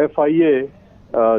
FIA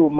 2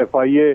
FIA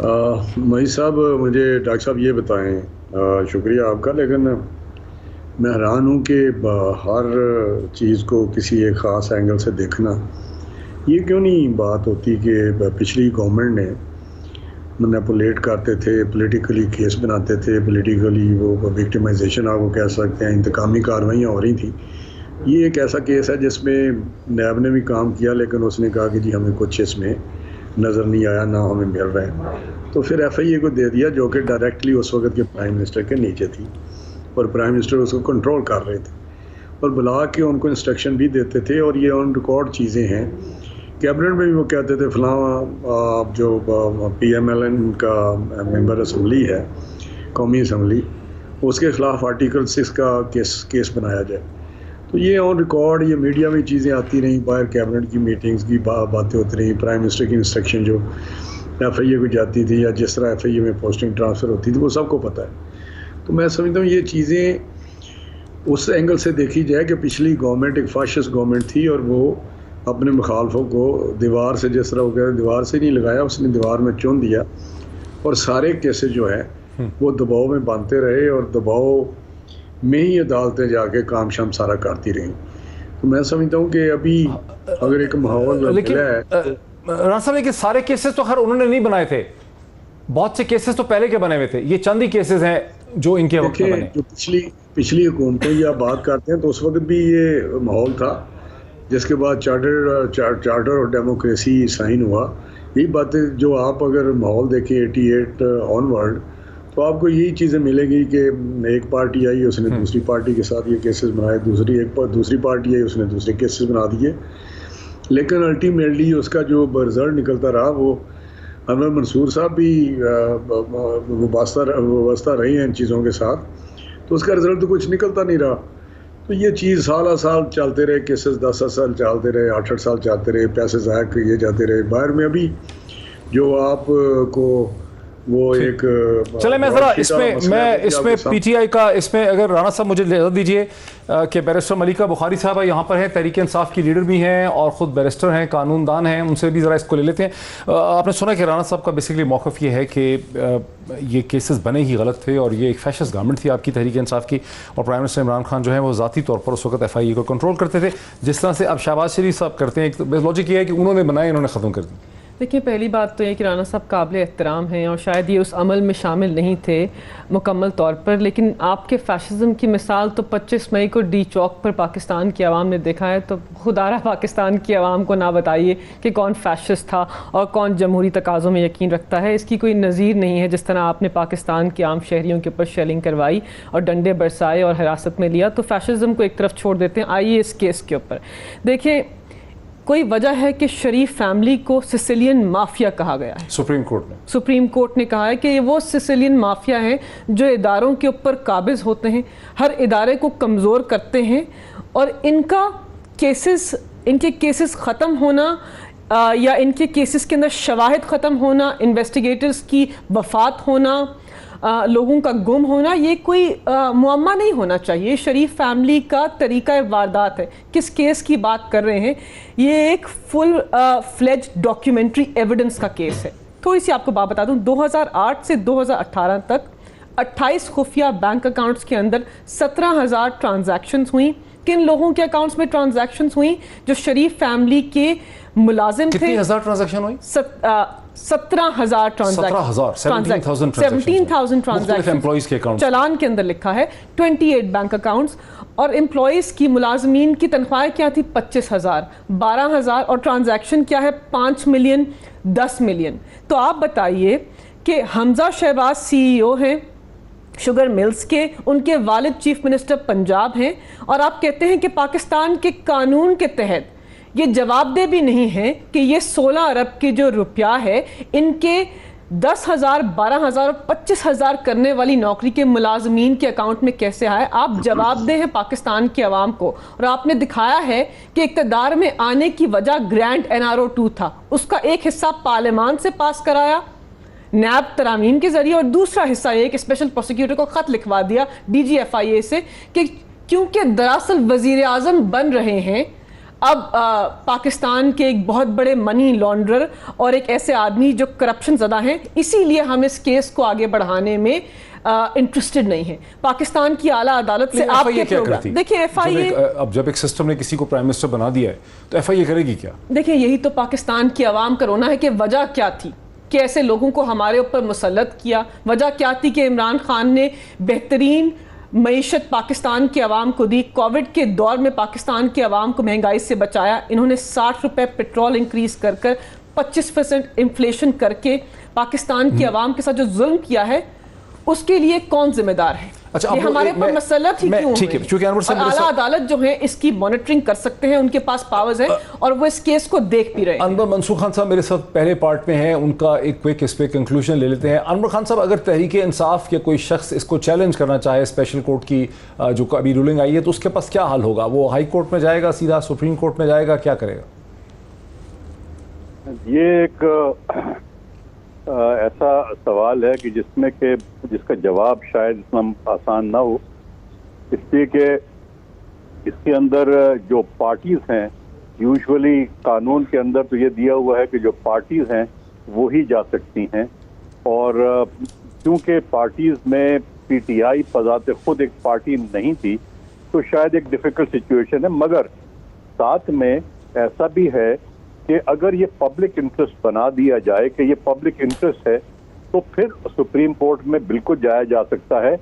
مہی صاحب مجھے doctor صاحب یہ بتائیں، شکریہ آپ کا، لیکن میں حیران ہوں کہ ہر چیز کو کسی ایک خاص اینگل سے دیکھنا، یہ کیوں نہیں بات ہوتی کہ پچھلی گورنمنٹ نے مینیپولیٹ کرتے تھے، پولیٹیکلی کیس بناتے تھے، پولیٹیکلی وہ وکٹمائزیشن آپ کو کہہ سکتے ہیں، انتقامی کارروائیاں ہو رہی تھیں. یہ ایک ایسا کیس ہے جس میں نیب نے بھی کام کیا، لیکن اس نے کہا کہ جی ہمیں کچھ اس میں نظر نہیں آیا، نہ ہمیں مل رہا ہے، تو پھر ایف آئی اے کو دے دیا، جو کہ ڈائریکٹلی اس وقت کے پرائم منسٹر کے نیچے تھی، اور پرائم منسٹر اس کو کنٹرول کر رہے تھے، اور بلا کے ان کو انسٹرکشن بھی دیتے تھے. اور یہ آن ریکارڈ چیزیں ہیں. کیبنٹ میں بھی وہ کہتے تھے فلاں جو پی ایم ایل این کا ممبر اسمبلی ہے، قومی اسمبلی، اس کے خلاف آرٹیکل 6 کا کیس بنایا جائے. تو یہ آن ریکارڈ، یہ میڈیا میں چیزیں آتی رہیں، باہر کیبنٹ کی میٹنگز کی باتیں ہوتی رہیں، پرائم منسٹر کی انسٹرکشن جو ایف آئی اے کو جاتی تھی، یا جس طرح ایف آئی اے میں پوسٹنگ ٹرانسفر ہوتی تھی، وہ سب کو پتہ ہے. تو میں سمجھتا ہوں یہ چیزیں اس اینگل سے دیکھی جائے کہ پچھلی گورنمنٹ ایک فاشسٹ گورنمنٹ تھی، اور وہ اپنے مخالفوں کو دیوار سے، جس طرح وہ کہتے ہیں دیوار سے نہیں لگایا، اس نے دیوار میں چن دیا، اور سارے کیسز جو ہیں وہ دباؤ میں باندھتے رہے، اور دباؤ میں ہی عدالتیں جا کے کام شام سارا کرتی رہیں. تو میں سمجھتا ہوں کہ ابھی اگر ایک ماحول لیکن رانا صاحب لیکن سارے کیسز تو خیر انہوں نے نہیں بنائے تھے، بہت سے کیسز تو پہلے کے بنے ہوئے تھے، یہ چند ہی کیسز ہیں جو ان کے وقت میں بنے. جو پچھلی حکومتیں یا بات کرتے ہیں تو اس وقت بھی یہ ماحول تھا، جس کے بعد چارٹر اور ڈیموکریسی سائن ہوا. یہی باتیں جو آپ اگر ماحول دیکھیں 88 آن ورڈ، تو آپ کو یہی چیزیں ملیں گی کہ ایک پارٹی آئی، اس نے دوسری پارٹی کے ساتھ یہ کیسز بنائے، دوسری پارٹی آئی، اس نے دوسرے کیسز بنا دیے. لیکن الٹیمیٹلی اس کا جو رزلٹ نکلتا رہا، وہ انور منصور صاحب بھی وابستہ رہے ہیں ان چیزوں کے ساتھ، تو اس کا رزلٹ تو کچھ نکلتا نہیں رہا. تو یہ چیز سالہ سال چلتے رہے، کیسز 10 سال چلتے رہے، 8 سال چلتے رہے، پیسے ضائع کیے جاتے رہے. باہر میں ابھی جو آپ کو وہ ایک چلے میں ذرا اس میں پی ٹی آئی کا، اس میں اگر رانا صاحب مجھے اجازت دیجئے کہ بیرسٹر ملیکہ بخاری صاحبہ یہاں پر ہیں، تحریک انصاف کی لیڈر بھی ہیں اور خود بیرسٹر ہیں، قانون دان ہیں، ان سے بھی ذرا اس کو لے لیتے ہیں. آپ نے سنا کہ رانا صاحب کا بیسیکلی موقف یہ ہے کہ یہ کیسز بنے ہی غلط تھے، اور یہ ایک فیشسٹ گورنمنٹ تھی آپ کی تحریک انصاف کی، اور پرائم منسٹر عمران خان جو ہیں وہ ذاتی طور پر اس وقت ایف آئی اے کو کنٹرول کرتے تھے، جس طرح سے اب شہباز شریف صاحب کرتے ہیں. ایک لاجک یہ ہے کہ انہوں نے بنائے، انہوں نے ختم کر دی. دیکھیں پہلی بات تو یہ کہ رانا صاحب قابل احترام ہیں، اور شاید یہ اس عمل میں شامل نہیں تھے مکمل طور پر، لیکن آپ کے فیشزم کی مثال تو 25 مئی کو ڈی چوک پر پاکستان کی عوام نے دیکھا ہے. تو خدارہ پاکستان کی عوام کو نہ بتائیے کہ کون فیشسٹ تھا اور کون جمہوری تقاضوں میں یقین رکھتا ہے. اس کی کوئی نظیر نہیں ہے. جس طرح آپ نے پاکستان کے عام شہریوں کے اوپر شیلنگ کروائی اور ڈنڈے برسائے اور حراست میں لیا، تو فیشزم کو ایک طرف چھوڑ دیتے ہیں. آئیے اس کیس کے اوپر دیکھیں، کوئی وجہ ہے کہ شریف فیملی کو سسیلین مافیا کہا گیا ہے. سپریم کورٹ نے کہا ہے کہ یہ وہ سسیلین مافیا ہیں جو اداروں کے اوپر قابض ہوتے ہیں، ہر ادارے کو کمزور کرتے ہیں، اور ان کے کیسز ختم ہونا یا ان کے کیسز کے اندر شواہد ختم ہونا، انویسٹیگیٹرز کی وفات ہونا، لوگوں کا گم ہونا، یہ کوئی معمہ نہیں ہونا چاہیے. شریف فیملی کا طریقہ واردات ہے. کس کیس کی بات کر رہے ہیں؟ یہ ایک فل فلیج ڈاکیومنٹری ایویڈنس کا کیس ہے. تھوڑی سی آپ کو بات بتا دوں، 2008 سے 2018 تک 28 خفیہ بینک اکاؤنٹس کے اندر 17,000 ٹرانزیکشنز ہوئیں. کن لوگوں کے اکاؤنٹس میں ٹرانزیکشنز ہوئیں؟ جو شریف فیملی کے ملازم تھے. کتنی ہزار ٹرانزیکشن ہوئی؟ 17,000 ٹرانزیکشن، 17,000 ٹرانزیکشن چلان کے اندر لکھا ہے. 28 بینک اکاؤنٹس، اور امپلائیز کی، ملازمین کی تنخواہیں کیا تھی؟ 25,000، 12,000، اور ٹرانزیکشن کیا ہے؟ 5 ملین، 10 ملین. تو آپ بتائیے کہ حمزہ شہباز سی ای او ہیں شوگر ملز کے، ان کے والد چیف منسٹر پنجاب ہیں، اور آپ کہتے ہیں کہ پاکستان کے قانون کے تحت یہ جواب دہ بھی نہیں ہے کہ یہ 16 ارب کی جو روپیہ ہے ان کے 10,000، 12,000 اور 25,000 کرنے والی نوکری کے ملازمین کے اکاؤنٹ میں کیسے آئے. آپ جواب دہ ہیں پاکستان کی عوام کو، اور آپ نے دکھایا ہے کہ اقتدار میں آنے کی وجہ گرینڈ NRO2 تھا. اس کا ایک حصہ پارلیمان سے پاس کرایا نیب ترامیم کے ذریعے، اور دوسرا حصہ یہ کہ اسپیشل پروسیکیوٹر کو خط لکھوا دیا DG FIA سے کہ کیونکہ دراصل وزیر اعظم بن رہے ہیں، اب پاکستان کے ایک بہت بڑے منی لانڈرر اور ایک ایسے آدمی جو کرپشن زدہ ہیں، اسی لیے ہم اس کیس کو آگے بڑھانے میں انٹرسٹڈ نہیں ہیں. پاکستان کی اعلیٰ عدالت سے آپ کے پروگرام دیکھیں. ایف آئی اے اب جب ایک سسٹم نے کسی کو پرائم منسٹر بنا دیا ہے تو ایف آئی اے کرے گی کیا؟ دیکھیں یہی تو پاکستان کی عوام کا رونا ہے کہ وجہ کیا تھی کہ ایسے لوگوں کو ہمارے اوپر مسلط کیا. وجہ کیا تھی کہ عمران خان نے بہترین معیشت پاکستان کے عوام کو دی. کووڈ کے دور میں پاکستان کے عوام کو مہنگائی سے بچایا. انہوں نے 60 روپے پیٹرول انکریز کر 25% انفلیشن کر کے پاکستان کی عوام کے ساتھ جو ظلم کیا ہے اس کے لیے کون ذمہ دار ہے؟ یہ ہمارے اوپر مسلط ہی کیوں ہوئے؟ اور اعلیٰ عدالت جو ہے اس کی مانیٹرنگ کر سکتے ہیں، ان کے پاس پاورز ہیں اور وہ اس کیس کو دیکھ بھی رہے ہیں. انور منصور خان صاحب میرے ساتھ پہلے پارٹ میں ہیں، ان کا ایک کوئک اس پہ کنکلوژن لے لیتے ہیں. انور خان صاحب، اگر تحریک انصاف یا کوئی شخص اس کو چیلنج کرنا چاہے اسپیشل کورٹ کی جو ابھی رولنگ آئی ہے، تو اس کے پاس کیا حل ہوگا؟ وہ ہائی کورٹ میں جائے گا، سیدھا سپریم کورٹ میں جائے گا، کیا کرے گا؟ یہ ایک ایسا سوال ہے کہ جس کا جواب شاید اتنا آسان نہ ہو، اس لیے کہ اس کے اندر جو پارٹیز ہیں، یوزولی قانون کے اندر تو یہ دیا ہوا ہے کہ جو پارٹیز ہیں وہی جا سکتی ہیں، اور کیونکہ پارٹیز میں پی ٹی آئی بذات خود ایک پارٹی نہیں تھی تو شاید ایک ڈیفیکلٹ سچویشن ہے. مگر ساتھ میں ایسا بھی ہے کہ اگر یہ پبلک انٹرسٹ بنا دیا جائے کہ یہ پبلک انٹرسٹ ہے تو پھر سپریم کورٹ میں بالکل جایا جا سکتا ہے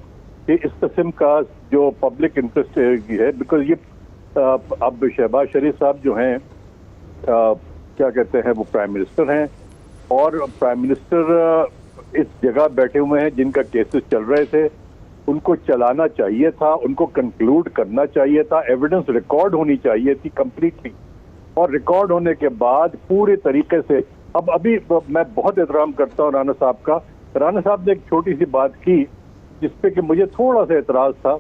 کہ اس قسم کا جو پبلک انٹرسٹ ہے، بیکاز یہ اب شہباز شریف صاحب جو ہیں کیا کہتے ہیں، وہ پرائم منسٹر ہیں، اور پرائم منسٹر اس جگہ بیٹھے ہوئے ہیں جن کا کیسز چل رہے تھے. ان کو چلانا چاہیے تھا، ان کو کنکلوڈ کرنا چاہیے تھا، ایویڈنس ریکارڈ ہونی چاہیے تھی کمپلیٹلی، اور ریکارڈ ہونے کے بعد پورے طریقے سے. ابھی میں بہت احترام کرتا ہوں رانا صاحب کا. رانا صاحب نے ایک چھوٹی سی بات کی جس پہ کہ مجھے تھوڑا سا اعتراض تھا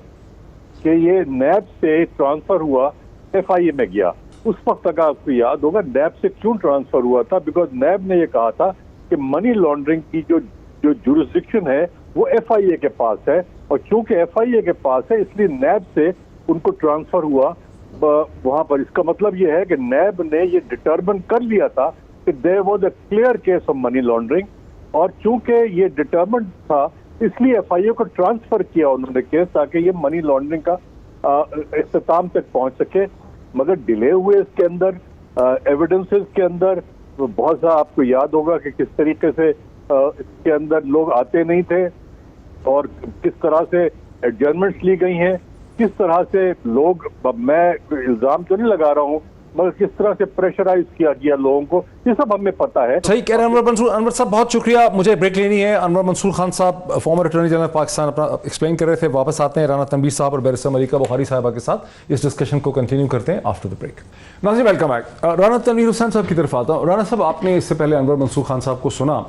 کہ یہ نیب سے ٹرانسفر ہوا، ایف آئی اے میں گیا. اس وقت تک آپ کو یاد ہوگا نیب سے کیوں ٹرانسفر ہوا تھا، بیکاز نیب نے یہ کہا تھا کہ منی لانڈرنگ کی جو جورسڈکشن ہے وہ ایف آئی اے کے پاس ہے، اور چونکہ ایف آئی اے کے پاس ہے اس لیے نیب سے ان کو ٹرانسفر ہوا وہاں پر. اس کا مطلب یہ ہے کہ نیب نے یہ ڈٹرمن کر لیا تھا کہ there was a clear case of money laundering, اور چونکہ یہ ڈٹرمنڈ تھا اس لیے ایف آئی اے کو ٹرانسفر کیا انہوں نے کیس، تاکہ یہ منی لانڈرنگ کا اختتام تک پہنچ سکے. مگر ڈیلے ہوئے اس کے اندر، ایویڈنسز کے اندر بہت سا آپ کو یاد ہوگا کہ کس طریقے سے اس کے اندر لوگ آتے نہیں تھے، اور کس طرح سے ایڈجرمنٹس لی گئی ہیں، کس طرح سے لوگ، میں الزام تو نہیں لگا رہا ہوں مگر کس طرح سے پریشرائز کیا گیا لوگوں کو، یہ سب ہمیں پتہ ہے. صحیح کہہ رہے ہیں انور منصور. انور صاحب بہت شکریہ، مجھے بریک لینی ہے. انور منصور خان صاحب فارمر اٹارنی جنرل پاکستان اپنا ایکسپلین کر رہے تھے. واپس آتے ہیں رانا تنویر صاحب اور بیرسٹر ملیکہ بخاری صاحبہ کے ساتھ، اس ڈسکشن کو کنٹینیو کرتے ہیں آفٹر دا بریک. ناظرین ویلکم بیک. رانا تنویر حسین صاحب کی طرف آتا ہوں. رانا صاحب، آپ نے اس سے پہلے انور منصور خان صاحب کو سنا.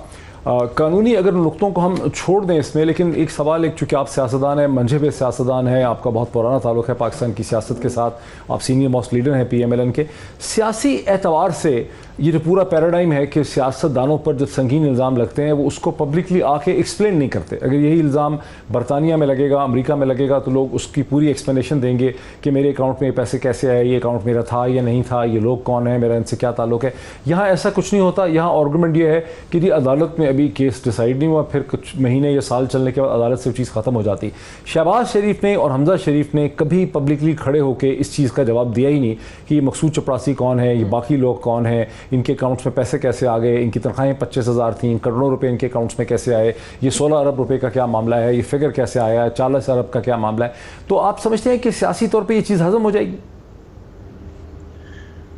قانونی اگر نقطوں کو ہم چھوڑ دیں اس میں، لیکن ایک سوال، ایک چونکہ آپ سیاستدان ہیں، منجھے سیاستدان ہیں، آپ کا بہت پرانا تعلق ہے پاکستان کی سیاست کے ساتھ، آپ سینئر موسٹ لیڈر ہیں پی ایم ایل این کے. سیاسی اعتبار سے یہ جو پورا پیراڈائم ہے کہ سیاست دانوں پر جب سنگین الزام لگتے ہیں وہ اس کو پبلکلی آ کے ایکسپلین نہیں کرتے. اگر یہی الزام برطانیہ میں لگے گا، امریکہ میں لگے گا، تو لوگ اس کی پوری ایکسپلینیشن دیں گے کہ میرے اکاؤنٹ میں یہ پیسے کیسے آئے، یہ اکاؤنٹ میرا تھا یا نہیں تھا، یہ لوگ کون ہیں، میرا ان سے کیا تعلق ہے. یہاں ایسا کچھ نہیں ہوتا. یہاں آرگومنٹ یہ ہے کہ جی عدالت میں ابھی کیس ڈیسائیڈ نہیں ہوا، پھر کچھ مہینے یا سال چلنے کے بعد عدالت سے وہ چیز ختم ہو جاتی. شہباز شریف نے اور حمزہ شریف نے کبھی پبلکلی کھڑے ہو کے اس چیز کا جواب دیا ہی نہیں کہ یہ مقصود چپراسی کون ہے، یہ باقی لوگ کون ہیں، ان کے اکاؤنٹس میں پیسے کیسے آ گئے، ان کی تنخواہیں 25,000 تھیں، کروڑوں روپے ان کے اکاؤنٹس میں کیسے آئے، یہ 16 ارب روپے کا کیا معاملہ ہے، یہ فگر کیسے آیا ہے، 40 ارب کا کیا معاملہ ہے. تو آپ سمجھتے ہیں کہ سیاسی طور پہ یہ چیز ہضم ہو جائے گی؟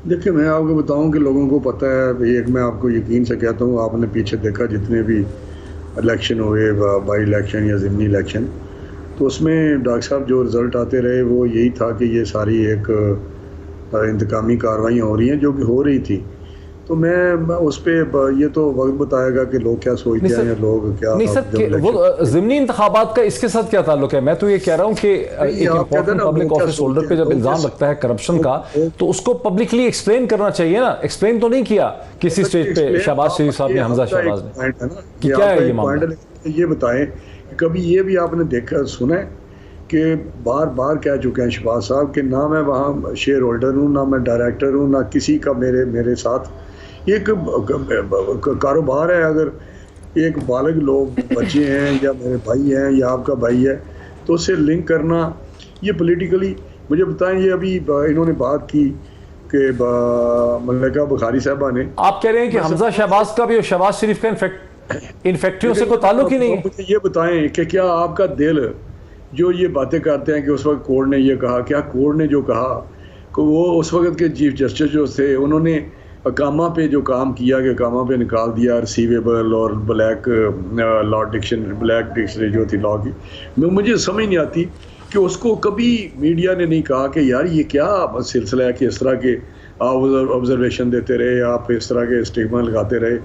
دیکھیں، میں آپ کو بتاؤں کہ لوگوں کو پتہ ہے. ایک میں آپ کو یقین سے کہتا ہوں، آپ نے پیچھے دیکھا جتنے بھی الیکشن ہوئے، بائی الیکشن یا ضمنی الیکشن، تو اس میں ڈاکٹر صاحب جو رزلٹ آتے رہے وہ یہی تھا کہ یہ ساری ایک انتقامی کارروائیاں ہو رہی ہیں جو کہ ہو رہی تھی. تو میں اس پہ یہ تو وقت بتائے گا کہ لوگ کیا سوچتے ہیں، لوگ کیا. نہیں سر، وہ ضمنی انتخابات کا اس کے ساتھ کیا تعلق ہے؟ میں تو یہ کہہ رہا ہوں کہ ایک امپورٹنٹ پبلک آفس ہولڈر پہ جب الزام لگتا ہے کرپشن کا تو اس کو پبلکلی ایکسپلین کرنا چاہیے نا. ایکسپلین تو نہیں کیا کسی اسٹیج پہ شہباز شریف صاحب نے، حمزہ شہباز نے، کہ کیا ہے یہ معاملہ. یہ بتائیں کہ کبھی یہ بھی آپ نے دیکھا سنا ہے کہ بار بار کہہ چکے ہیں شہباز صاحب کہ نہ میں وہاں شیئر ہولڈر ہوں، نہ میں ڈائریکٹر ہوں، نہ کسی کا میرے ساتھ ایک کاروبار ہے. اگر ایک بالغ لوگ بچے ہیں یا میرے بھائی ہیں یا آپ کا بھائی ہے تو اسے لنک کرنا یہ پولیٹیکلی. مجھے بتائیں یہ ابھی انہوں نے بات کی کہ ملکہ بخاری صاحبہ نے، آپ کہہ رہے ہیں کہ حمزہ شہباز کا بھی اور شہباز شریف کا انفیکٹیو سے کوئی تعلق ہی نہیں ہے. مجھے یہ بتائیں کہ کیا آپ کا دل جو یہ باتیں کرتے ہیں کہ اس وقت کورٹ نے یہ کہا، کیا کورٹ نے جو کہا کہ وہ اس وقت کے چیف جسٹس جو تھے انہوں نے اقامہ پہ جو کام کیا کہ اقامہ پہ نکال دیا ریسیویبل اور بلیک لا ڈکشنری جو تھی لا کی، مجھے سمجھ نہیں آتی کہ اس کو کبھی میڈیا نے نہیں کہا کہ یار یہ کیا سلسلہ ہے کہ اس طرح کے آپ آبزرویشن دیتے رہے، آپ اس طرح کے اسٹگما لگاتے رہے.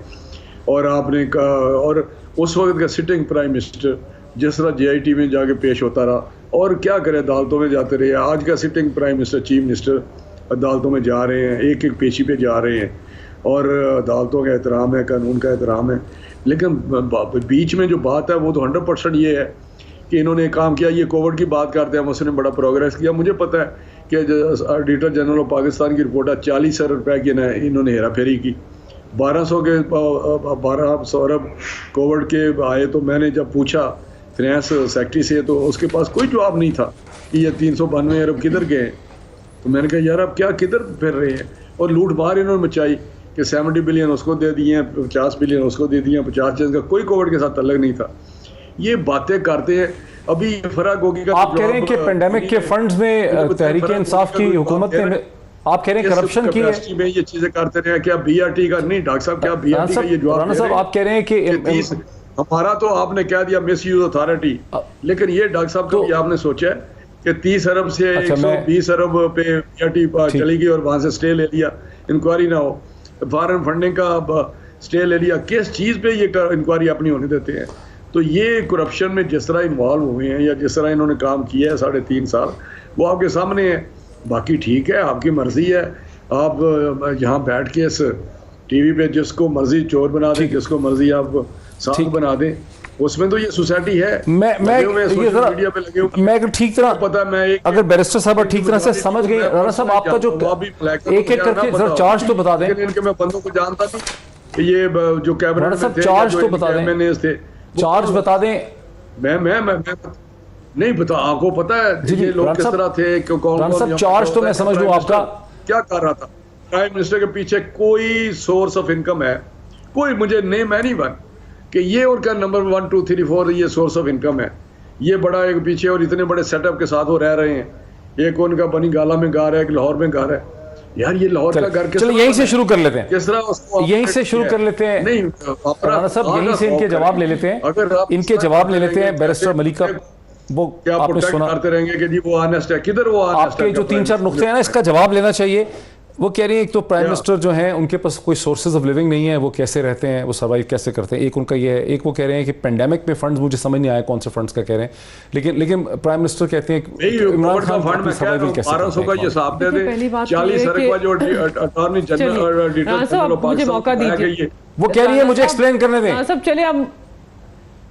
اور آپ نے کہا، اور اس وقت کا سٹنگ پرائم منسٹر جس طرح جے آئی ٹی میں جا کے پیش ہوتا رہا اور کیا کرے عدالتوں میں جاتے رہے. آج کا sitting prime minister chief minister عدالتوں میں جا رہے ہیں، ایک ایک پیشی پہ جا رہے ہیں اور عدالتوں کا احترام ہے، قانون کا احترام ہے. لیکن بیچ میں جو بات ہے وہ تو 100% یہ ہے کہ انہوں نے کام کیا. یہ کووڈ کی بات کرتے ہیں، اس نے بڑا پروگریس کیا. مجھے پتہ ہے کہ آڈیٹر جنرل آف پاکستان کی رپورٹ ہے 40 ارب روپے کی انہوں نے ہیرا پھیری کی. 1200 ارب کووڈ کے آئے. تو میں نے جب پوچھا فنانس سیکٹری سے تو اس کے پاس کوئی جواب نہیں تھا کہ یہ 392 ارب کدھر گئے. تو میں نے کہا یار اب کیا کدھر پھر رہے ہیں. اور لوٹ مار انہوں نے مچائی کہ 70 بلین اس کو دے دیے ہیں، 50 بلین اس کو دے دیے ہیں، 50 جن کا کوئی کووڈ کے ساتھ تعلق نہیں تھا. یہ باتیں کرتے ہیں. ابھی فرق ہوگی کا آپ کہہ رہے ہیں کہ پینڈیمک کے فنڈز میں تحریک انصاف کی حکومت نے، آپ کہہ رہے ہیں کرپشن کی ہے میں یہ چیزیں کرتے رہے. کیا بی آر ٹی کا نہیں ڈاکٹر صاحب، کیا بی آر ٹی کا یہ جواب رانا صاحب آپ کہہ رہے ہیں کہ ہمارا تو آپ نے کہہ دیا مس یوز اتھارٹی، لیکن یہ ڈاکٹر صاحب کو آپ نے سوچا ہے کہ 30 ارب سے 120 ارب پہ بی آر ٹی چلی گئی اور وہاں سے سٹے لے لیا، انکوائری نہ ہو. فارن فنڈنگ کا سٹے لے لیا. کس چیز پہ یہ انکوائری اپنی ہونے دیتے ہیں؟ تو یہ کرپشن میں جس طرح انوالو ہوئے ہیں یا جس طرح انہوں نے کام کیا ہے 3.5 سال وہ آپ کے سامنے ہے. باقی ٹھیک ہے، آپ کی مرضی ہے، آپ یہاں بیٹھ کے اس ٹی وی پہ جس کو مرضی چور بنا دیں، جس کو مرضی آپ صاحب بنا دیں. اس میں تو یہ سوسائٹی ہے. میں ٹھیک طرح پتا میں اگر بیرسٹر صاحب ٹھیک طرح سے سمجھ گئے رانا صاحب آپ کا جو ایک ایک کر کے ذرا چارج تو بتا دیں. میں بندوں کو جانتا تھی کہ یہ جو کیبنٹ میں تھے، چارج تو بتا دیں، چارج بتا دیں. میں نہیں پتا، آپ کو پتا ہے یہ لوگ کس طرح تھے، کون چارج تو میں سمجھ لوں آپ کا کیا کر رہا تھا. پرائم منسٹر کے پیچھے کوئی سورس آف انکم ہے کوئی؟ مجھے میں نہیں بن کہ یہ ان کا نمبر 1 2 3 4 یہ سورس آف انکم ہے. یہ بڑا ایک پیچھے اور اتنے بڑے سیٹ اپ کے ساتھ وہ رہ رہے ہیں. ایک ان کا بنی گالا میں گھر ہے، ایک لاہور میں گھر ہے. یار یہ لاہور کا گھر چلو یہیں سے شروع کر لیتے ہیں، کس طرح یہیں سے شروع کر لیتے ہیں. نہیں رانا صاحب یہیں سے ان کے جواب لے لیتے ہیں، ان کے جواب لے لیتے ہیں. بیرسٹر ملیکہ وہ آپ نے سنا کرتے رہیں گے کہ جی وہ آنیسٹ ہے. کدھر وہ آپ کے جو 3-4 نقطے ہیں نا اس کا جواب لینا چاہیے. وہ کہہ رہی ہیں ایک تو پرائم منسٹر جو ہیں ان کے پاس کوئی سورسز آف لیونگ نہیں ہے، وہ کیسے رہتے ہیں، وہ سروائیو کیسے کرتے ہیں. ایک ان کا یہ ہے. ایک وہ کہہ رہے ہیں کہ پینڈیمک میں فنڈز، مجھے سمجھ نہیں آیا کون سے فنڈز کا کہہ رہے ہیں، لیکن پرائم منسٹر کہتے ہیں عمران خان فنڈ میں 1200 کا یہ حساب دے دیں، 40 ارب کا جو اٹارنی جنرل مجھے موقع دیجیے. وہ کہہ رہی ہے مجھے ایکسپلین کرنے دیں. سب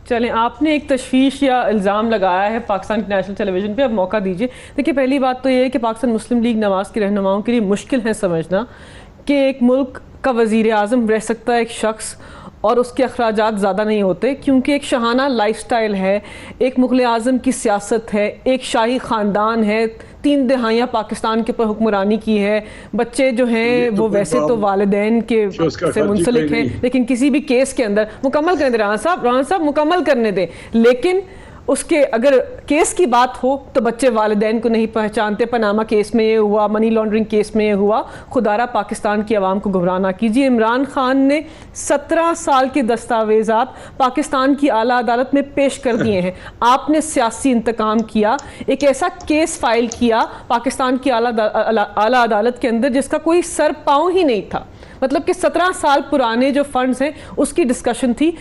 چلیں آپ نے ایک تشویش یا الزام لگایا ہے پاکستان کی نیشنل ٹیلی ویژن پہ، اب موقع دیجیے. دیکھیے پہلی بات تو یہ ہے کہ پاکستان مسلم لیگ نواز کے رہنماؤں کے لیے مشکل ہے سمجھنا کہ ایک ملک کا وزیر اعظم رہ سکتا ہے ایک شخص اور اس کے اخراجات زیادہ نہیں ہوتے، کیونکہ ایک شاہانہ لائف سٹائل ہے، ایک مغل اعظم کی سیاست ہے، ایک شاہی خاندان ہے، 3 دہائیاں پاکستان کے پر حکمرانی کی ہے. بچے جو ہیں وہ ویسے تو والدین کے سے منسلک ہیں، لیکن کسی بھی کیس کے اندر مکمل کرنے دیں رانا صاحب مکمل کرنے دیں. لیکن اس کے اگر کیس کی بات ہو تو بچے والدین کو نہیں پہچانتے. پاناما کیس میں یہ ہوا، منی لانڈرنگ کیس میں یہ ہوا. خدارہ پاکستان کی عوام کو گمراہ نہ کیجیے. عمران خان نے 17 سال کے دستاویزات پاکستان کی اعلیٰ عدالت میں پیش کر دیے ہیں. آپ نے سیاسی انتقام کیا، ایک ایسا کیس فائل کیا پاکستان کی اعلیٰ عدالت کے اندر جس کا کوئی سر پاؤں ہی نہیں تھا. مطلب کہ 17 سال پرانے جو فنڈز ہیں اس کی ڈسکشن تھی.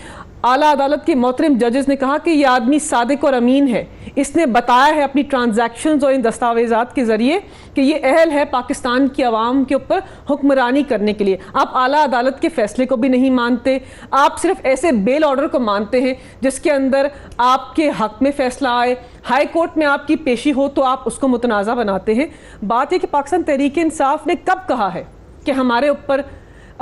اعلیٰ عدالت کے محترم ججز نے کہا کہ یہ آدمی صادق اور امین ہے, اس نے بتایا ہے اپنی ٹرانزیکشنز اور ان دستاویزات کے ذریعے کہ یہ اہل ہے پاکستان کی عوام کے اوپر حکمرانی کرنے کے لیے. آپ اعلیٰ عدالت کے فیصلے کو بھی نہیں مانتے, آپ صرف ایسے بیل آرڈر کو مانتے ہیں جس کے اندر آپ کے حق میں فیصلہ آئے, ہائی کورٹ میں آپ کی پیشی ہو تو آپ اس کو متنازع بناتے ہیں. بات یہ کہ پاکستان تحریک انصاف نے کب کہا ہے کہ ہمارے اوپر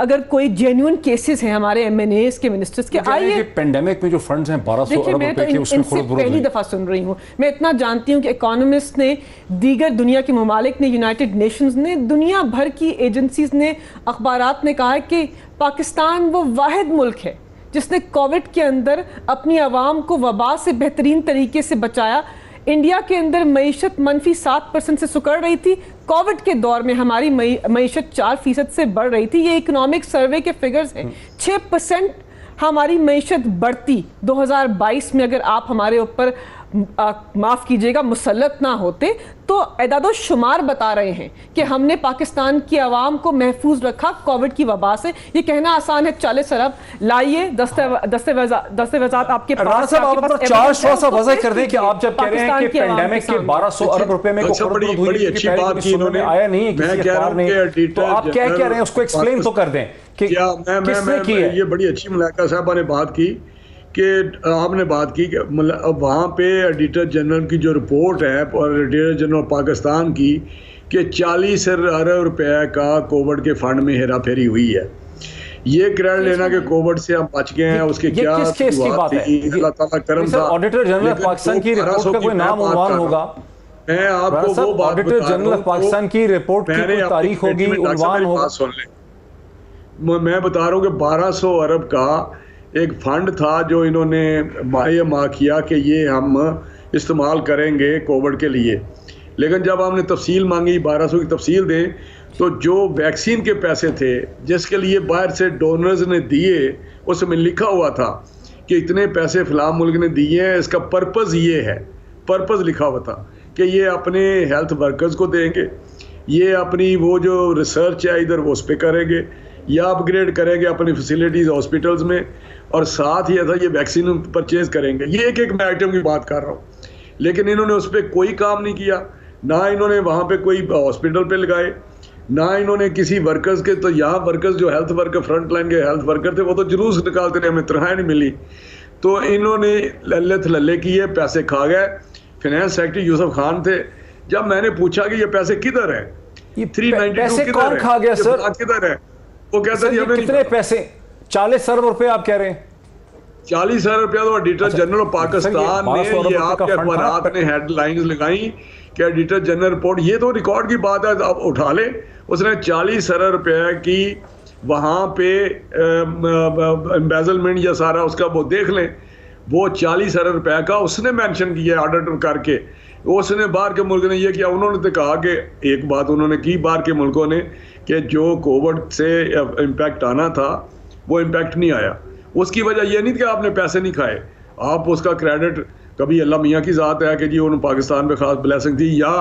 اگر کوئی جینیون کیسز ہیں ہمارے ایم این ایز کے منسٹرز کے, آئیے پینڈیمک میں جو فنڈز ہیں 1200 ارب روپے کے, اس میں خرد برود پہلی دفعہ سن رہی ہوں. میں اتنا جانتی ہوں کہ اکانومسٹ نے, دیگر دنیا کے ممالک نے, یونائٹڈ نیشنز نے, دنیا بھر کی ایجنسیز نے, اخبارات نے کہا ہے کہ پاکستان وہ واحد ملک ہے جس نے کووڈ کے اندر اپنی عوام کو وبا سے بہترین طریقے سے بچایا. انڈیا کے اندر معیشت -7% سے سکڑ رہی تھی, کووڈ کے دور میں ہماری معیشت 4% سے بڑھ رہی تھی. یہ اکنامک سروے کے فگرز ہیں. 6% ہماری معیشت بڑھتی 2022 میں اگر آپ ہمارے اوپر معاف کیجئے گا مسلط نہ ہوتے. تو اعداد و شمار بتا رہے ہیں کہ ہم نے پاکستان کی عوام کو محفوظ رکھا کووڈ کی وبا سے. یہ کہنا آسان ہے 40 ارب لائیے, دستاویزات آپ کے پاس. رانا صاحب آپ اپنا چارج تھوڑا سا واضح کر دیں کہ آپ جب کہہ رہے ہیں کہ پینڈیمک کے 1200 ارب روپے میں بڑی اچھی بات کی انہوں نے, آیا نہیں ہے کسی اخبار نے, تو آپ کیا کہہ رہے ہیں اس کو ایکسپلین تو کر دیں کہ کس نے کی ہے. یہ بڑی اچھی ملائکہ صاحبہ نے بات کی کہ آپ نے بات کی کہ وہاں پہ ایڈیٹر جنرل کی جو رپورٹ ہے, اور ایڈیٹر جنرل پاکستان کی, کہ 40 ارب روپے کا کووڈ کے فنڈ میں ہیرا پھیری ہوئی ہے. یہ کریڈٹ لینا کہ کووڈ سے ہم بچ گئے ہیں, اس کے کیا بات تھی, اللہ تعالیٰ کرم تھا. آڈیٹر جنرل پاکستان کی رپورٹ کا کوئی نام عنوان ہوگا, میں آپ کو وہ بات آڈیٹر جنرل پاکستان کی رپورٹ کی کوئی تاریخ ہوگی, عنوان ہوگا. میں بتا رہا ہوں کہ 1200 ارب کا ایک فنڈ تھا جو انہوں نے ماہ کیا کہ یہ ہم استعمال کریں گے کووڈ کے لیے. لیکن جب ہم نے تفصیل مانگی 1200 کی تفصیل دیں, تو جو ویکسین کے پیسے تھے جس کے لیے باہر سے ڈونرز نے دیے, اس میں لکھا ہوا تھا کہ اتنے پیسے فلاں ملک نے دیے ہیں, اس کا پرپز یہ ہے, پرپز لکھا ہوا تھا کہ یہ اپنے ہیلتھ ورکرز کو دیں گے, یہ اپنی وہ جو ریسرچ ہے ادھر وہ اس پہ کریں گے, یا اپ گریڈ کریں گے اپنی فیسلٹیز ہاسپٹلز میں, اور ساتھ ہی تھا یہ ویکسین پرچیز کریں گے. یہ ایک میں آئٹم کی بات کر رہا ہوں, لیکن انہوں نے اس پہ کوئی کام نہیں کیا. نہ انہوں نے وہاں پہ کوئی ہاسپٹل پہ لگائے, نہ انہوں نے کسی ورکرز کے. تو یہاں ورکرز جو ہیلتھ ورکر, فرنٹ لائن کے ہیلتھ ورکر تھے, وہ تو جلوس نکالتے رہے, ہمیں تنخواہ نہیں ملی. تو انہوں نے للے کیے, پیسے کھا گئے. فائنانس سیکرٹری یوسف خان تھے. جب میں نے پوچھا کہ یہ پیسے کدھر ہیں, 392 کون کھا گیا سر, کدھر ہے, وہ کہتا ہے کتنے پیسے, 40 ارب روپے آپ کہہ رہے ہیں. 40 ارب روپیہ تو ایڈیٹر جنرل پاکستان نے, یہ آپ کے اخبارات نے ہیڈ لائنز لگائیں کہ ایڈیٹر جنرل رپورٹ, یہ تو ریکارڈ کی بات ہے, آپ اٹھا لیں. اس نے 40 ارب روپے کی وہاں پہ امبیزلمنٹ یا سارا اس کا وہ دیکھ لیں, وہ 40 ارب روپے کا اس نے مینشن کیا آڈٹ کر کے. اس نے باہر کے ملک نے یہ کیا, انہوں نے تو کہا کہ ایک بات انہوں نے کی باہر کے ملکوں نے کہ جو کووڈ سے امپیکٹ آنا تھا وہ امپیکٹ نہیں آیا. اس کی وجہ یہ نہیں کہ آپ نے پیسے نہیں کھائے, آپ اس کا کریڈٹ کبھی اللہ میاں کی ذات ہے کہ جی انہوں پاکستان پہ خاص بلیسنگ تھی, یا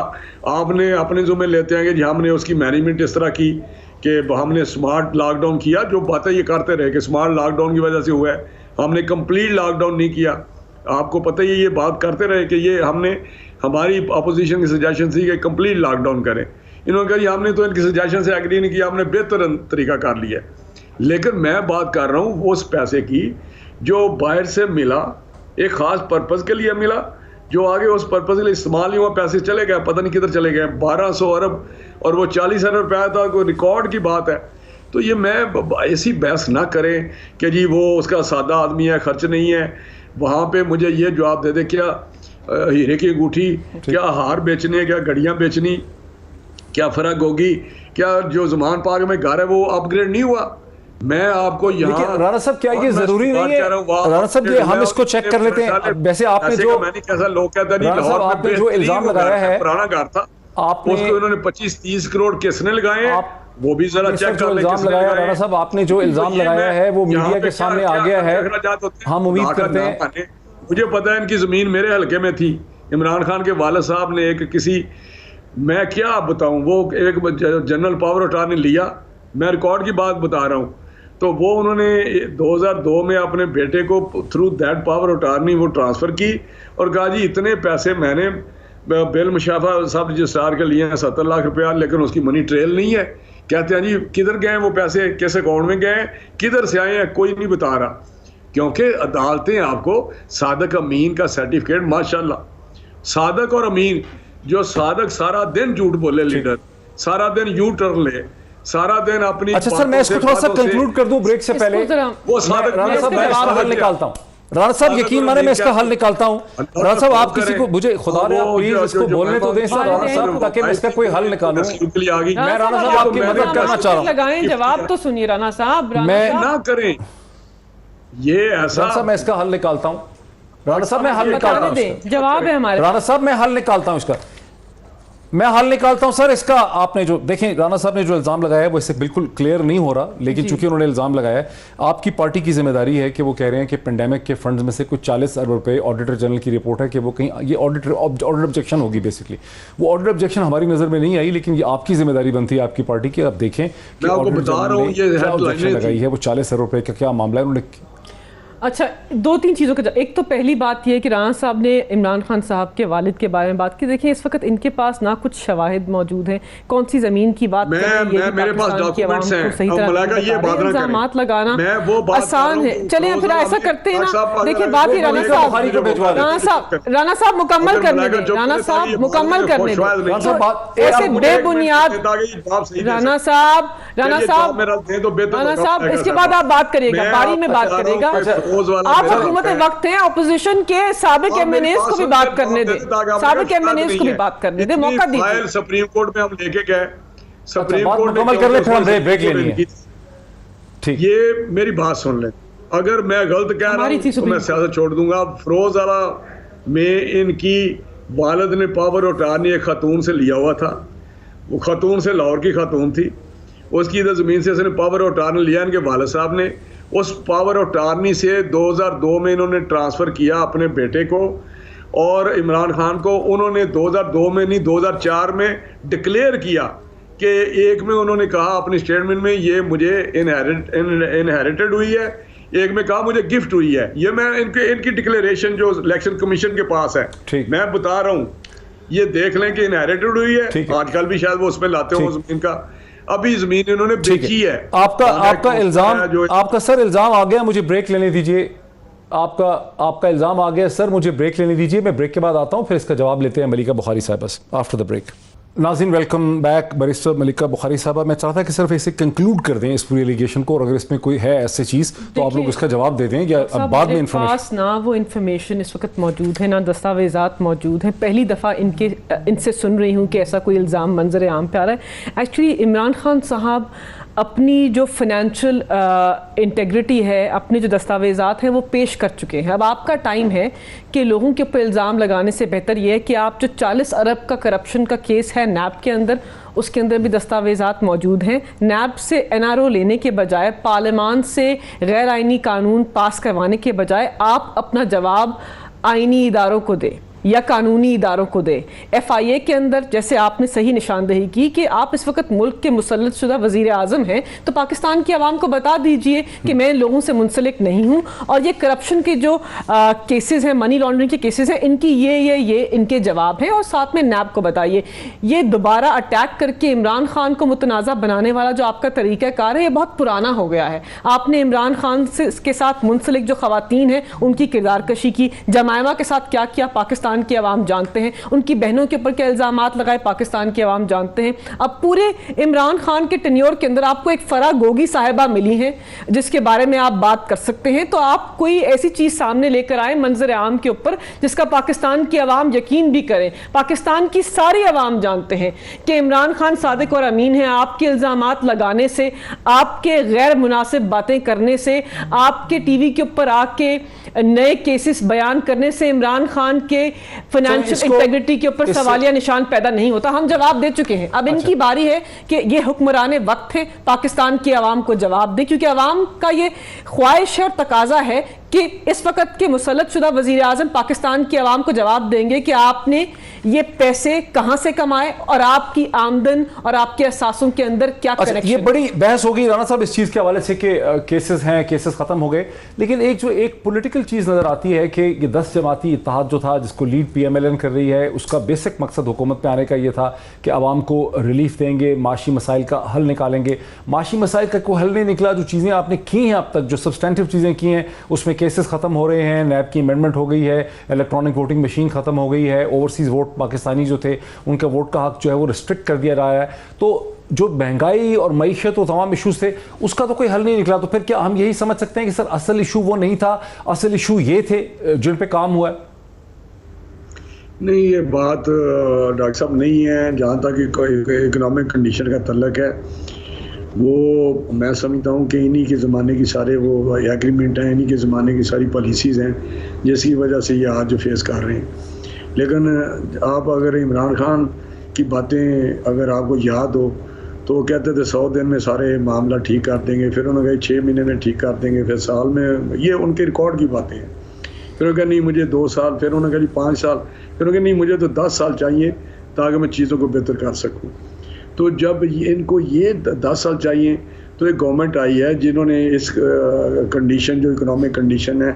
آپ نے اپنے ذمہ لیتے ہیں کہ جی ہم نے اس کی مینجمنٹ اس طرح کی کہ ہم نے سمارٹ لاک ڈاؤن کیا. جو باتیں یہ کرتے رہے کہ سمارٹ لاک ڈاؤن کی وجہ سے ہوا ہے, ہم نے کمپلیٹ لاک ڈاؤن نہیں کیا. آپ کو پتہ ہی یہ بات کرتے رہے کہ یہ ہم نے, ہماری اپوزیشن کی سجیشن تھی کہ کمپلیٹ لاک ڈاؤن کریں. انہوں نے کہا جی ہم نے تو ان کی سجیشن سے ایگری نہیں کیا, ہم نے بہتر طریقہ کر لیا. لیکن میں بات کر رہا ہوں اس پیسے کی جو باہر سے ملا, ایک خاص پرپز کے لیے ملا, جو آگے اس پرپز کے لیے استعمال نہیں ہوا, پیسے چلے گئے, پتہ نہیں کدھر چلے گئے. 1200 ارب اور وہ 40 ارب روپیہ تھا, کوئی ریکارڈ کی بات ہے. تو یہ میں ایسی بحث نہ کریں کہ جی وہ اس کا سادہ آدمی ہے, خرچ نہیں ہے. وہاں پہ مجھے یہ جواب دے دے, کیا ہیرے کی انگوٹھی, کیا ہار بیچنے, کیا گھڑیاں بیچنی, کیا فرق ہوگی, کیا جو زمان پاک میں گھر ہے وہ اپ گریڈ نہیں ہوا. میں آپ کو یہاں رانا صاحب کیا یہ ضروری نہیں ہے, رانا صاحب یہ ہم اس کو چیک کر لیتے ہیں. ویسے آپ نے جو, میں نے کیسا لوگ کہتا نہیں, لاہور آپ نے جو الزام لگایا ہے, پرانا گھر تھا, اس کو انہوں نے 25-30 کروڑ کس نے لگائے ہیں, وہ بھی ذرا چیک کر لیں. الزام لگایا رانا صاحب, آپ نے جو الزام لگایا ہے وہ میڈیا کے سامنے آ گیا ہے, ہم امید کرتے ہیں. مجھے پتا ہے ان کی زمین میرے حلقے میں تھی. عمران خان کے والد صاحب نے ایک کسی, میں کیا بتاؤں, وہ ایک جنرل پاور اٹارنی لیا, میں ریکارڈ کی بات بتا رہا ہوں. تو وہ انہوں نے 2002 میں اپنے بیٹے کو تھرو دیٹ پاور اٹارنی وہ ٹرانسفر کی اور کہا جی اتنے پیسے میں نے بل مشافہ سب رجسٹرار کے لیے ہیں 70 لاکھ روپیہ, لیکن اس کی منی ٹریل نہیں ہے. کہتے ہیں جی کدھر گئے وہ پیسے, کس اکاؤنٹ میں گئے, کدھر سے آئے ہیں, کوئی نہیں بتا رہا. کیونکہ عدالتیں آپ کو صادق امین کا سرٹیفکیٹ, ماشاءاللہ صادق اور امین, جو صادق سارا دن جھوٹ بولے لیڈر, سارا دن یو ٹرن لے, سارا دن اپنی. اچھا سر میں اس کو تھوڑا سا کنکلوڈ کر دوں بریک سے پہلے. وہ صادق رانا صاحب میں اس کا حل نکالتا ہوں. رانا صاحب یقین مانے میں اس کا حل نکالتا ہوں. رانا صاحب آپ کسی کو, مجھے خدا نے آپ پلیز اس کو بولنے تو دیں سر رانا صاحب, تاکہ میں اس کا کوئی حل نکالوں. میں رانا صاحب آپ کی مدد کرنا چاہ رہا ہوں. لگائیں جواب تو سنیے رانا صاحب. میں نہ کریں یہ ایسا. رانا صاحب میں اس کا حل نکالتا ہوں. رانا صاحب میں حل نکالتا ہوں. جواب ہے ہمارے. رانا صاحب میں حل نکالتا ہوں اس کا. میں حل نکالتا ہوں سر اس کا. آپ نے جو دیکھیں رانا صاحب نے جو الزام لگایا ہے وہ اس سے بالکل کلیئر نہیں ہو رہا, لیکن چونکہ انہوں نے الزام لگایا ہے, آپ کی پارٹی کی ذمہ داری ہے کہ وہ کہہ رہے ہیں کہ پینڈیمک کے فنڈز میں سے کچھ 40 ارب روپے, آڈیٹر جنرل کی رپورٹ ہے کہ وہ کہیں, یہ آڈر آبجیکشن ہوگی بیسکلی. وہ آڈر آبجیکشن ہماری نظر میں نہیں آئی, لیکن یہ آپ کی ذمہ داری بنتی ہے آپ کی پارٹی کی. آپ دیکھیں کہ آڈیٹر جنرل نے کیا آبجیکشن لگائی ہے, وہ 40 ارب روپے کا کیا معاملہ ہے. انہوں نے اچھا 2-3 چیزوں کا ایک تو پہلی بات یہ ہے کہ رانا صاحب نے عمران خان صاحب کے والد کے بارے میں بات کی. دیکھیں اس وقت ان کے پاس نہ کچھ شواہد موجود ہیں, کون سی زمین کی بات کر رہے ہیں, میرے پاس ڈاکومنٹس ہیں. صحیح طرح الزامات لگانا آسان ہے. چلیں پھر ایسا کرتے ہیں نا, دیکھیں بات ہی رانا صاحب مکمل کرنے دیں. رانا صاحب مکمل کرنے دیں. ایسے بے بنیاد رانا صاحب اس کے بعد آپ بات کریے گا, باری میں بات کرے گا. آپ حکومت وقت ہیں, اپوزیشن کے سابق ایم این ایز کو بھی بات کرنے دیں, سابق ایم این ایز کو بھی بات کرنے دیں, موقع دیجیے. سپریم کورٹ میں ہم لے کے گئے, سپریم کورٹ مکمل کر لیں پھر ہم بریک لینی ہے. ٹھیک, یہ میری بات سن لیں. اگر میں غلط کہہ رہا ہوں تو میں سیاست چھوڑ دوں گا. فروز والا میں ان کی والد نے پاور اٹارنی ایک خاتون سے لیا ہوا تھا. وہ خاتون سے لاہور کی خاتون تھی, اس کی ادھر زمین سے اس نے پاور اٹارنی لیا ان کے والد صاحب نے. اس پاور اٹارنی سے 2002 میں انہوں نے ٹرانسفر کیا اپنے بیٹے کو اور عمران خان کو. انہوں نے 2002 میں نہیں 2004 میں ڈکلیئر کیا کہ ایک میں انہوں نے کہا اپنی اسٹیٹمنٹ میں یہ مجھے انہیریٹڈ ہوئی ہے, ایک میں کہا مجھے گفٹ ہوئی ہے. یہ میں ان کی ڈکلیریشن جو الیکشن کمیشن کے پاس ہے میں بتا رہا ہوں, یہ دیکھ لیں کہ انہیریٹڈ ہوئی ہے. آج کل بھی شاید وہ اس میں لاتے ہوں زمین کا, ابھی زمین انہوں نے بیچی ہے. آپ کا الزام, آپ کا سر الزام آ گیا, مجھے بریک لینے دیجئے. آپ کا الزام آ گیا سر, مجھے بریک لینے دیجئے. میں بریک کے بعد آتا ہوں, پھر اس کا جواب لیتے ہیں ملیکہ بخاری صاحبہ سے آفٹر دا بریک. ناظرین ویلکم بیک. بیرسٹر ملیکہ بخاری صاحبہ, میں چاہتا کہ صرف اسے کنکلوڈ کر دیں اس پوری ایلیگیشن کو, اور اگر اس میں کوئی ہے ایسی چیز تو آپ لوگ اس کا جواب دے دیں یا بعد میں پاس نہ وہ انفارمیشن اس وقت موجود ہے, نہ دستاویزات موجود ہیں. پہلی دفعہ ان سے سن رہی ہوں کہ ایسا کوئی الزام منظر عام پہ آ رہا ہے. ایکچولی عمران خان صاحب اپنی جو فائنینشیل انٹیگریٹی ہے, اپنے جو دستاویزات ہیں وہ پیش کر چکے ہیں. اب آپ کا ٹائم ہے کہ لوگوں کے اوپر الزام لگانے سے بہتر یہ ہے کہ آپ جو 40 ارب کا کرپشن کا کیس ہے نیب کے اندر, اس کے اندر بھی دستاویزات موجود ہیں. نیب سے NRO لینے کے بجائے, پارلیمان سے غیر آئینی قانون پاس کروانے کے بجائے آپ اپنا جواب آئینی اداروں کو دیں یا قانونی اداروں کو دے. FIA کے اندر جیسے آپ نے صحیح نشاندہی کی کہ آپ اس وقت ملک کے مسلط شدہ وزیر اعظم ہیں, تو پاکستان کی عوام کو بتا دیجئے کہ میں لوگوں سے منسلک نہیں ہوں, اور یہ کرپشن کے جو کیسز ہیں, منی لانڈرنگ کے کیسز ہیں, ان کی یہ ان کے جواب ہیں, اور ساتھ میں نیب کو بتائیے. یہ دوبارہ اٹیک کر کے عمران خان کو متنازع بنانے والا جو آپ کا طریقہ کار ہے, یہ بہت پرانا ہو گیا ہے. آپ نے عمران خان کے ساتھ منسلک جو خواتین ہیں ان کی کردار کشی کی, جمائمہ کے ساتھ کیا کیا پاکستان کی عوام جانتے ہیں, ان کی بہنوں کے اوپر کیا الزامات لگائے پاکستان کی عوام جانتے ہیں. اب پورے عمران خان کے ٹینیور کے اندر آپ کو ایک فرا گوگی صاحبہ ملی ہیں جس کے بارے میں آپ بات کر سکتے ہیں, تو آپ کوئی ایسی چیز سامنے لے کر آئے منظر عام کے اوپر جس کا پاکستان کی عوام یقین بھی کرے. پاکستان کی ساری عوام جانتے ہیں کہ عمران خان صادق اور امین ہیں. آپ کے الزامات لگانے سے, آپ کے غیر مناسب باتیں کرنے سے, آپ کے ٹی وی کے اوپر آ کے نئے کیسز بیان کرنے سے عمران خان کے فائنینشیل انٹیگریٹی کے اوپر سوالیہ نشان پیدا نہیں ہوتا. ہم جواب دے چکے ہیں, اب ان کی باری ہے کہ یہ حکمران وقت ہے, پاکستان کی عوام کو جواب دے, کیونکہ عوام کا یہ خواہش ہے اور تقاضا ہے کہ اس وقت کے مسلط شدہ وزیر اعظم پاکستان کی عوام کو جواب دیں گے کہ آپ نے یہ پیسے کہاں سے کمائے اور آپ کی آمدن اور آپ کے اثاثوں کے اندر کیا کنیکشن؟ یہ بڑی بحث ہو گئی رانا صاحب اس چیز کے حوالے سے کہ کیسز ہیں، کیسز ختم ہو گئے، لیکن ایک پولیٹیکل چیز نظر آتی ہے کہ یہ 10 جماعتی اتحاد جو تھا جس کو lead P M L N کر رہی ہے، اس کا بیسک مقصد حکومت پہ آنے کا یہ تھا کہ عوام کو ریلیف دیں گے، معاشی مسائل کا حل نکالیں گے. معاشی مسائل کا کوئی حل نہیں نکلا. جو چیزیں آپ نے کی ہیں اب تک، جو سبسٹینٹیو چیزیں کی ہیں، اس میں کیسز ختم ہو رہے ہیں، نیب کی امینڈمنٹ ہو گئی ہے، الیکٹرانک ووٹنگ مشین ختم ہو گئی ہے، اوورسیز ووٹ پاکستانی جو تھے ان کا ووٹ کا حق جو ہے وہ ریسٹرکٹ کر دیا رہا ہے. تو جو مہنگائی اور معیشت اور تمام ایشوز تھے اس کا تو کوئی حل نہیں نکلا. تو پھر کیا ہم یہی سمجھ سکتے ہیں کہ سر اصل ایشو وہ نہیں تھا، اصل ایشو یہ تھے جن پہ کام ہوا ہے؟ نہیں، یہ بات ڈاکٹر صاحب نہیں ہے. جہاں تک اکنامک کنڈیشن کا تعلق ہے، وہ میں سمجھتا ہوں کہ انہی کے زمانے کی سارے وہ ایگریمنٹ ہیں، انہی کے زمانے کی ساری پالیسیز ہیں جس کی وجہ سے یہ آج فیس کر رہے ہیں. لیکن آپ اگر عمران خان کی باتیں اگر آپ کو یاد ہو تو وہ کہتے تھے 100 دن میں سارے معاملہ ٹھیک کر دیں گے، پھر انہوں نے کہا 6 مہینے میں ٹھیک کر دیں گے، پھر سال میں. یہ ان کے ریکارڈ کی باتیں ہیں. پھر انہوں نے کہا نہیں مجھے 2 سال، پھر انہوں نے کہا 5 سال، پھر انہوں نے کہا نہیں مجھے تو 10 سال چاہیے تاکہ میں چیزوں کو بہتر کر سکوں. تو جب ان کو یہ 10 سال چاہیے تو ایک گورنمنٹ آئی ہے جنہوں نے اس کنڈیشن جو اکنامک کنڈیشن ہے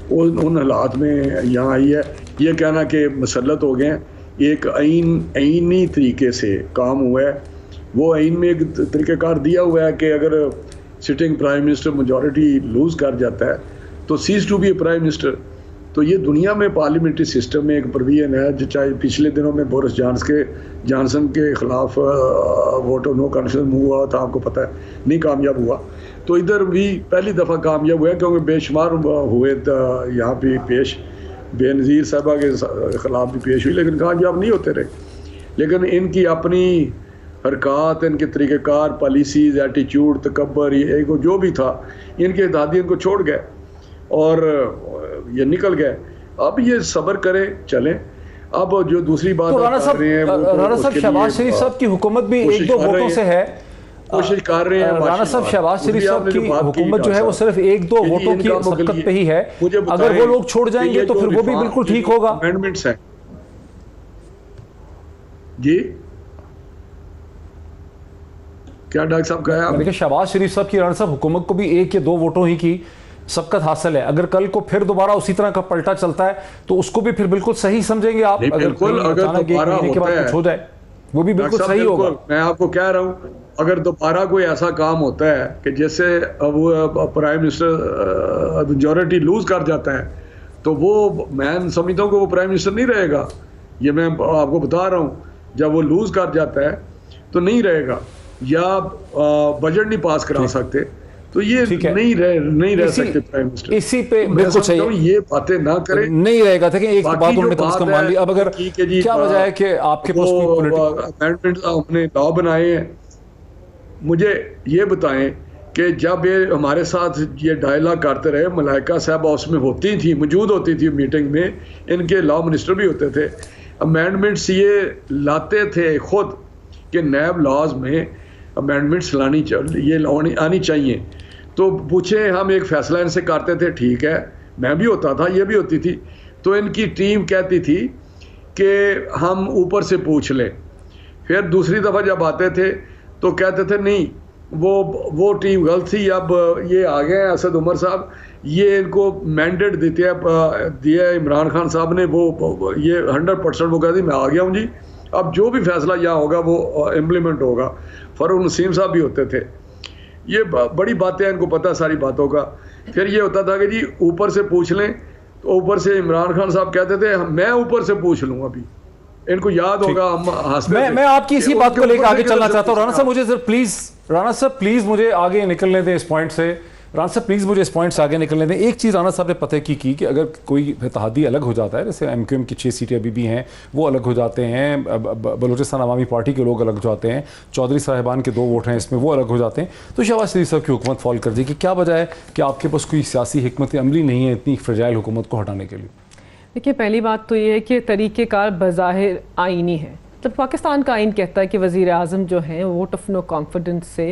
ان حالات میں یہاں آئی ہے. یہ کہنا کہ مسلط ہو گئے ہیں، ایک آئینی طریقے سے کام ہوا ہے. وہ آئین میں ایک طریقہ کار دیا ہوا ہے کہ اگر sitting prime minister majority lose کر جاتا ہے تو ceases to be a prime minister. تو یہ دنیا میں پارلیمنٹری سسٹم میں ایک پروویژن ہے. جو چاہے پچھلے دنوں میں بورس جانسن کے خلاف ووٹ نو کانفیڈنس موو ہوا تھا، آپ کو پتہ ہے، نہیں کامیاب ہوا. تو ادھر بھی پہلی دفعہ کامیاب ہوا ہے کیونکہ بے شمار ہوئے یہاں پہ پیش، بے نظیر صاحبہ کے خلاف بھی پیش ہوئی لیکن کامیاب نہیں ہوتے رہے. لیکن ان کی اپنی حرکات، ان کے طریقہ کار، پالیسیز، ایٹیچیوڈ، تکبر، یہ جو بھی تھا، ان کے اتحادی ان کو چھوڑ گئے اور یہ نکل گئے. اب یہ صبر کریں، چلیں. اب جو دوسری بات رانا صاحب شہباز شریف صاحب کی حکومت بھی 1-2 ووٹوں سے ہے، کوشش کر رہے ہیں. رانا صاحب شہباز شریف صاحب کی حکومت جو ہے وہ صرف 1-2 ووٹوں کی سبقت پہ ہی ہے. اگر وہ لوگ چھوڑ جائیں گے تو پھر وہ بھی بالکل ٹھیک ہوگا. امینڈمنٹس ہیں جی، کیا ڈاکٹر صاحب کہا؟ میں نے کہا شہباز شریف صاحب کی رانا صاحب حکومت کو بھی 1 یا 2 ووٹوں ہی کی سبقت حاصل ہے. اگر کل کو پھر دوبارہ اسی طرح کا پلٹا چلتا ہے تو اس کو بھی پھر بالکل صحیح سمجھیں گے آپ؟ اگر دوبارہ کچھ ہو جائے وہ بھی بالکل صحیح ہوگا. میں آپ کو کہہ رہا ہوں اگر دوبارہ کوئی ایسا کام ہوتا ہے کہ جیسے وہ پرائم منسٹر میجورٹی لوز کر جاتا ہے تو وہ، میں سمجھتا ہوں کہ وہ پرائم منسٹر نہیں رہے گا. یہ میں آپ کو بتا رہا ہوں، جب وہ لوز کر جاتا ہے تو نہیں رہے گا، یا بجٹ نہیں پاس کرا سکتے تو یہ نہیں رہ سکتے پرائم منسٹر. اسی پہ بالکل صحیح، یہ باتیں نہ کریں، نہیں رہے گا. دیکھیں ایک بات انہوں نے کم از کم مان لی. اب اگر کیا وجہ ہے کہ آپ کے پاس کوئی امینڈمنٹ ہم نے لا بنائے ہیں، مجھے یہ بتائیں کہ جب یہ ہمارے ساتھ یہ ڈائلاگ کرتے رہے، ملائکہ صاحبہ اس میں ہوتی تھی، موجود ہوتی تھی میٹنگ میں، ان کے لا منسٹر بھی ہوتے تھے، امینڈمنٹس یہ لاتے تھے خود کہ نیب لاز میں امینڈمنٹس آنی چاہیے. تو پوچھیں، ہم ایک فیصلہ ان سے کرتے تھے، ٹھیک ہے، میں بھی ہوتا تھا، یہ بھی ہوتی تھی، تو ان کی ٹیم کہتی تھی کہ ہم اوپر سے پوچھ لیں. پھر دوسری دفعہ جب آتے تھے تو کہتے تھے نہیں وہ ٹیم غلط تھی، اب یہ آ گئے ہیں اسد عمر صاحب، یہ ان کو مینڈیٹ دیا ہے عمران خان صاحب نے، وہ یہ 100% وہ کہتے ہیں میں آ گیا ہوں جی، اب جو بھی فیصلہ یہاں ہوگا وہ امپلیمنٹ ہوگا. فاروق نسیم صاحب بھی ہوتے تھے. یہ بڑی باتیں ہیں، ان کو پتہ ساری باتوں کا. پھر یہ ہوتا تھا کہ جی اوپر سے پوچھ لیں، تو اوپر سے عمران خان صاحب کہتے تھے میں اوپر سے پوچھ لوں. ابھی ان کو یاد ہوگا، میں آپ کی اسی بات کو لے کے آگے چلنا چاہتا ہوں. رانا صاحب مجھے رانا صاحب پلیز مجھے آگے نکلنے دیں اس پوائنٹ سے. رانا صاحب پلیز مجھے اس پوائنٹ سے آگے نکلنے دیں. ایک چیز رانا صاحب نے پتہ کی کہ اگر کوئی اتحادی الگ ہو جاتا ہے، جیسے ایم کیو ایم کی 6 سیٹیں ابھی بھی ہیں وہ الگ ہو جاتے ہیں، بلوچستان عوامی پارٹی کے لوگ الگ ہو جاتے ہیں، چودھری صاحبان کے 2 ووٹ ہیں اس میں وہ الگ ہو جاتے ہیں، تو شہباز شریف صاحب کی حکومت فال کر دی. کہ کیا وجہ ہے کہ آپ کے پاس کوئی سیاسی حکمت عملی نہیں ہے اتنی فرجائل حکومت کو ہٹانے کے لیے؟ دیکھیے پہلی بات تو یہ ہے کہ طریقہ کار بظاہر آئینی ہے. تو پاکستان کا آئین کہتا ہے کہ وزیر اعظم جو ہیں ووٹ آف نو کانفیڈنس سے